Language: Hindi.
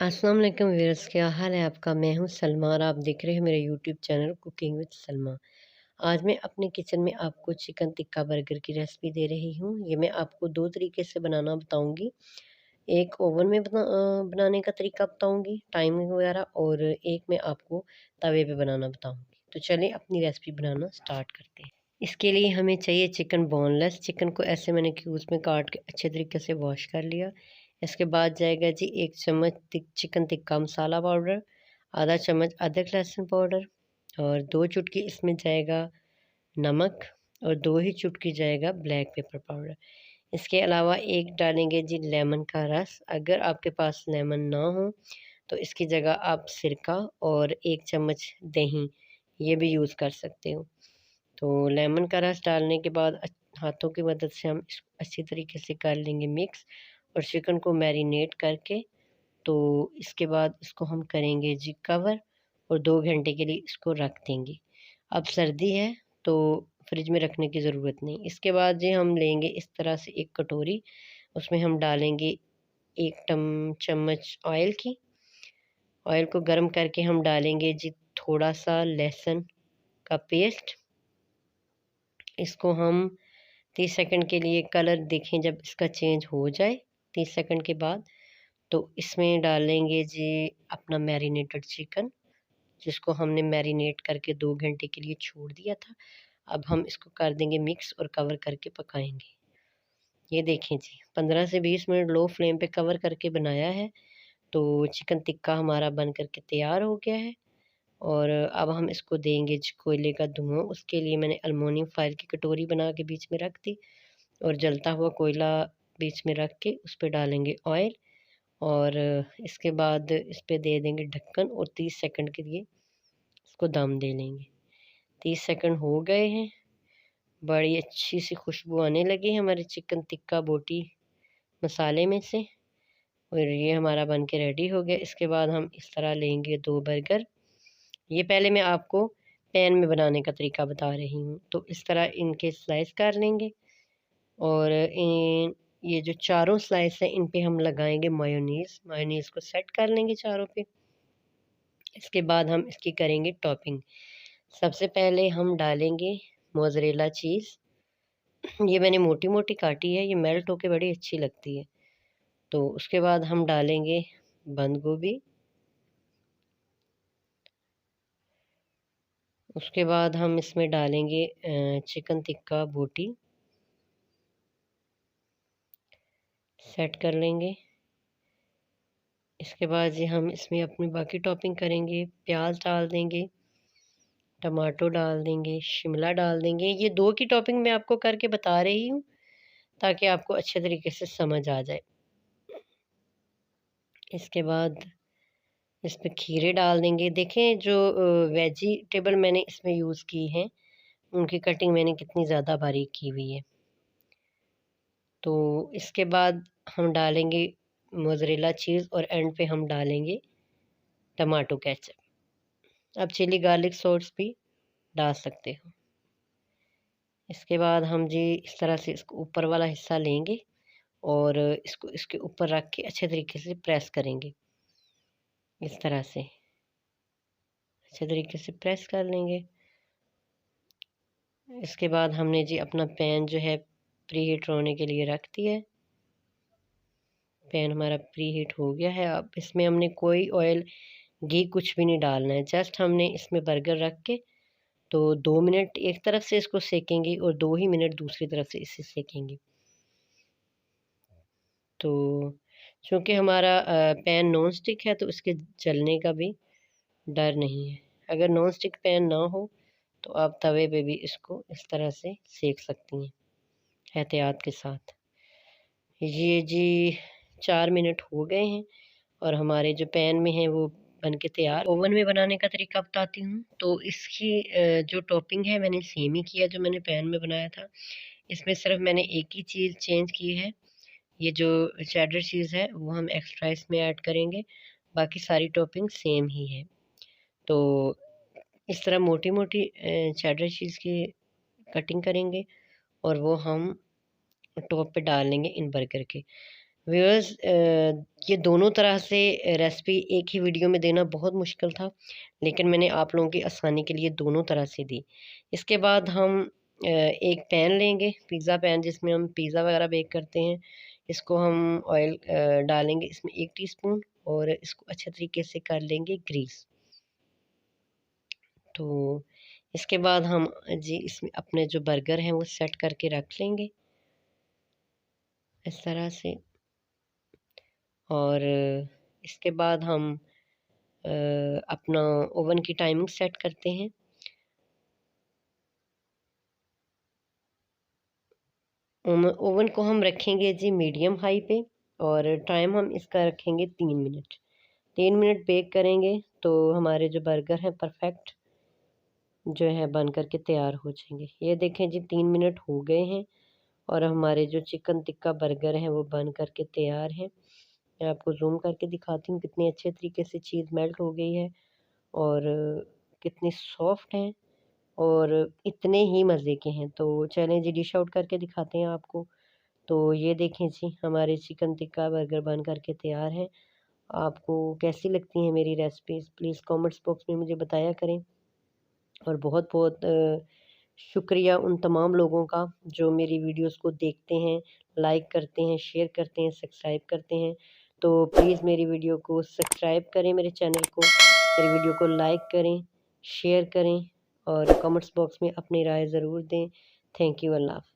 अस्सलाम वालेकुम व्यूअर्स, क्या हाल है आपका। मैं हूं सलमा और आप देख रहे हैं मेरे YouTube channel cooking with Salma. आज मैं अपने किचन में आपको चिकन टिक्का बर्गर की रेसिपी दे रही हूं। ये मैं आपको दो तरीके से बनाना बताऊंगी। एक ओवन में बनाने का तरीका बताऊंगी, टाइमिंग वगैरह, और एक मैं आपको तवे पे बनाना बताऊंगी। तो चलिए अपनी रेसिपी बनाना स्टार्ट करते हैं। इसके लिए हमें चाहिए चिकन बोनलेस। चिकन को ऐसे मैंने क्यूब्स में काट के अच्छे तरीके से वॉश कर लिया। इसके बाद जाएगा जी 1 चम्मच चिकन टिक्का मसाला पाउडर, आधा चम्मच अदरक लहसुन पाउडर, और 2 चुटकी इसमें जाएगा नमक, और 2 ही चुटकी जाएगा ब्लैक पेपर पाउडर। इसके अलावा एक डालेंगे जी लेमन का रस। अगर आपके पास लेमन ना हो तो इसकी जगह आप सिरका और 1 चम्मच दही ये भी यूज़ कर सकते हो। तो लेमन का रस डालने के बाद हाथों की मदद से हम इसको अच्छी तरीके से कर लेंगे मिक्स, और चिकन को मैरिनेट करके तो इसके बाद इसको हम करेंगे जी कवर, और 2 घंटे के लिए इसको रख देंगे। अब सर्दी है तो फ्रिज में रखने की ज़रूरत नहीं। इसके बाद जी हम लेंगे इस तरह से एक कटोरी, उसमें हम डालेंगे 1 चम्मच ऑयल की। ऑयल को गर्म करके हम डालेंगे जी थोड़ा सा लहसुन का पेस्ट। इसको हम 30 सेकंड के लिए कलर देखें जब इसका चेंज हो जाए 30 सेकंड के बाद, तो इसमें डालेंगे जी अपना मैरिनेटेड चिकन, जिसको हमने मैरिनेट करके 2 घंटे के लिए छोड़ दिया था। अब हम इसको कर देंगे मिक्स और कवर करके पकाएंगे। ये देखें जी 15 से 20 मिनट लो फ्लेम पे कवर करके बनाया है, तो चिकन टिक्का हमारा बन करके तैयार हो गया है। और अब हम इसको देंगे जी कोयले का धुआं। उसके लिए मैंने अल्मुनियम फाइल की कटोरी बना के बीच में रख दी, और जलता हुआ कोयला बीच में रख के उस पे डालेंगे ऑयल, और इसके बाद इस पे दे देंगे ढक्कन, और 30 सेकंड के लिए इसको दम दे लेंगे। 30 सेकंड हो गए हैं, बड़ी अच्छी सी खुशबू आने लगी है हमारे चिकन टिक्का बोटी मसाले में से, और ये हमारा बन के रेडी हो गया। इसके बाद हम इस तरह लेंगे 2 बर्गर। ये पहले मैं आपको पैन में बनाने का तरीका बता रही हूँ। तो इस तरह इनके स्लाइस कर लेंगे, और ये जो चारों स्लाइस है इन पे हम लगाएंगे मायोनीज़। मायोनीज़ को सेट कर लेंगे चारों पे। इसके बाद हम इसकी करेंगे टॉपिंग। सबसे पहले हम डालेंगे मोज़रेला चीज़। ये मैंने मोटी मोटी काटी है, ये मेल्ट होके बड़ी अच्छी लगती है। तो उसके बाद हम डालेंगे बंद गोभी। उसके बाद हम इसमें डालेंगे चिकन टिक्का बोटी, सेट कर लेंगे। इसके बाद जी हम इसमें अपनी बाकी टॉपिंग करेंगे। प्याज डाल देंगे, टमाटो डाल देंगे, शिमला डाल देंगे। ये 2 की टॉपिंग मैं आपको करके बता रही हूँ ताकि आपको अच्छे तरीके से समझ आ जाए। इसके बाद इसमें खीरे डाल देंगे। देखें जो वेजिटेबल मैंने इसमें यूज़ की हैं उनकी कटिंग मैंने कितनी ज़्यादा बारीक की हुई है। तो इसके बाद हम डालेंगे मोज़रेला चीज़, और एंड पे हम डालेंगे टमाटो केचप। अब चिली गार्लिक सॉस भी डाल सकते हो। इसके बाद हम जी इस तरह से इसको ऊपर वाला हिस्सा लेंगे, और इसको इसके ऊपर रख के अच्छे तरीके से प्रेस करेंगे। इस तरह से अच्छे तरीके से प्रेस कर लेंगे। इसके बाद हमने जी अपना पैन जो है प्री हीट होने के लिए रख दिया है। पैन हमारा प्री हीट हो गया है। अब इसमें हमने कोई ऑयल घी कुछ भी नहीं डालना है। जस्ट हमने इसमें बर्गर रख के तो 2 मिनट एक तरफ से इसको सेकेंगे, और 2 ही मिनट दूसरी तरफ से इसे सेकेंगे। तो चूँकि हमारा पैन नॉन स्टिक है तो इसके जलने का भी डर नहीं है। अगर नॉन स्टिक पैन ना हो तो आप तवे पे भी इसको इस तरह से सेक सकती हैं एहतियात के साथ। ये जी 4 मिनट हो गए हैं, और हमारे जो पैन में है वो बन के तैयार। ओवन में बनाने का तरीका बताती हूँ। तो इसकी जो टॉपिंग है मैंने सेम ही किया जो मैंने पैन में बनाया था। इसमें सिर्फ मैंने एक ही चीज़ चेंज की है, ये जो चेडर चीज़ है वो हम एक्स्ट्रा इसमें ऐड करेंगे, बाकी सारी टॉपिंग सेम ही है। तो इस तरह मोटी मोटी चेडर चीज़ की कटिंग करेंगे, और वो हम टॉप पे डाल लेंगे इन बर्गर के। व्यूअर्स, ये दोनों तरह से रेसिपी एक ही वीडियो में देना बहुत मुश्किल था, लेकिन मैंने आप लोगों की आसानी के लिए दोनों तरह से दी। इसके बाद हम एक पैन लेंगे, पिज़्ज़ा पैन, जिसमें हम पिज़्ज़ा वगैरह बेक करते हैं। इसको हम ऑयल डालेंगे इसमें 1 टीस्पून, और इसको अच्छे तरीके से कर लेंगे ग्रीस। तो इसके बाद हम जी इसमें अपने जो बर्गर हैं वो सेट करके रख लेंगे इस तरह से। और इसके बाद हम अपना ओवन की टाइमिंग सेट करते हैं। ओवन को हम रखेंगे जी मीडियम हाई पे, और टाइम हम इसका रखेंगे 3 मिनट। 3 मिनट बेक करेंगे तो हमारे जो बर्गर हैं परफेक्ट जो है बन कर के तैयार हो जाएंगे। ये देखें जी 3 मिनट हो गए हैं, और हमारे जो चिकन टिक्का बर्गर हैं वो बन कर के तैयार हैं। मैं आपको जूम करके दिखाती हूँ कितने अच्छे तरीके से चीज़ मेल्ट हो गई है, और कितनी सॉफ्ट हैं, और इतने ही मज़े के हैं। तो चलें जी डिश आउट करके दिखाते हैं आपको। तो ये देखें जी हमारे चिकन टिक्का बर्गर बन कर के तैयार है। आपको कैसी लगती हैं मेरी रेसिपीज़, प्लीज़ कमेंट्स बॉक्स में मुझे बताया करें। और बहुत-बहुत शुक्रिया उन तमाम लोगों का जो मेरी वीडियोस को देखते हैं, लाइक करते हैं, शेयर करते हैं, सब्सक्राइब करते हैं। तो प्लीज़ मेरी वीडियो को सब्सक्राइब करें, मेरे चैनल को, मेरी वीडियो को लाइक करें, शेयर करें, और कमेंट्स बॉक्स में अपनी राय ज़रूर दें। थैंक यू, अल्लाह हाफ़िज़।